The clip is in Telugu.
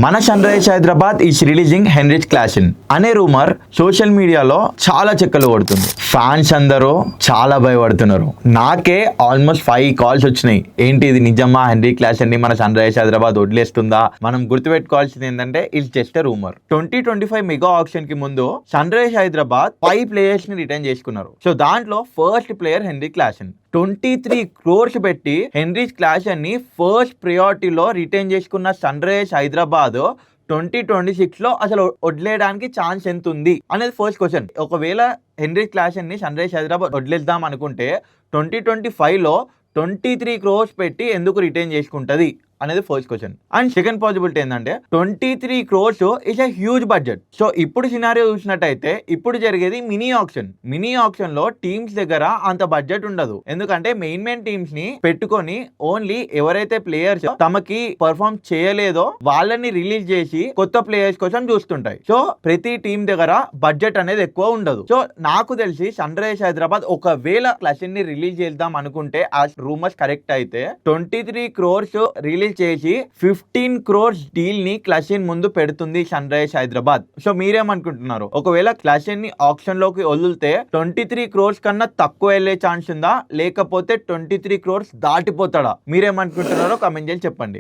మన Sunrisers Hyderabad is releasing Heinrich Klaasen అనే రూమర్ సోషల్ మీడియాలో చాలా చెక్కలు కొడుతుంది. ఫ్యాన్స్ అందరూ చాలా భయపడుతున్నారు. నాకే ఆల్మోస్ట్ 5 కాల్స్ వచ్చినాయి. ఏంటి ఇది నిజమా? హెన్రీ క్లాసెన్ ని మన సన్ రైజర్స్ హైదరాబాద్ వదిలేస్తుందా? మనం గుర్తుపెట్టుకోవాల్సింది ఏంటంటే ఇది జస్ట్ రూమర్. 2025 మెగా ఆక్షన్ కి ముందు సన్ రైజర్స్ హైదరాబాద్ 5 ప్లేయర్స్ ని రిటర్న్ చేసుకున్నారు. సో దాంట్లో first player henry Klaasen. 23 crores పెట్టి హెన్రిచ్ క్లాసెన్ ని ఫస్ట్ ప్రియారిటీలో రిటైన్ చేసుకున్న సన్ రైజర్స్ హైదరాబాద్ 2026 లో అసలు వదిలేయడానికి ఛాన్స్ ఎంత ఉంది అనేది ఫస్ట్ క్వశ్చన్. ఒకవేళ హెన్రిచ్ క్లాసెన్ ని సన్ రైజర్స్ హైదరాబాద్ వదిలేద్దాం అనుకుంటే 2025 లో 23 crores పెట్టి ఎందుకు రిటైన్ చేసుకుంటది అనేది first question. And second possibility ఏంటంటే 23 crores is a huge budget. So ఇప్పుడు సినారియో చూసినట్టయితే ఇప్పుడు జరిగేది మినీ ఆక్షన్ లో టీమ్స్ దగ్గర అంత బడ్జెట్ ఉండదు. ఎందుకంటే మెయిన్ టీమ్స్ ని పెట్టుకొని ఓన్లీ ఎవరైతే ప్లేయర్స్ తమకి పర్ఫార్మ్ చేయలేదో వాళ్ళని రిలీజ్ చేసి కొత్త ప్లేయర్స్ కోసం చూస్తుంటాయి. సో ప్రతి టీం దగ్గర బడ్జెట్ అనేది ఎక్కువ ఉండదు. సో నాకు తెలిసి సన్ రైజర్స్ హైదరాబాద్ ఒకవేళ క్లాసెన్ ని రిలీజ్ చేద్దాం అనుకుంటే ఆ రూమర్స్ కరెక్ట్ అయితే 23 crores రిలీజ్ చేసి 15 crores డీల్ ని క్లాసెన్ ముందు పెడుతుంది సన్ రైజర్స్ హైదరాబాద్. సో మీరేమనుకుంటున్నారు? ఒకవేళ క్లాసెన్ ని ఆప్షన్ లోకి వదిలితే 23 crores కన్నా తక్కువ వెళ్ళే ఛాన్స్ ఉందా, లేకపోతే 23 crores దాటిపోతాడా? మీరేమనుకుంటున్నారో కామెంట్ చేసి చెప్పండి.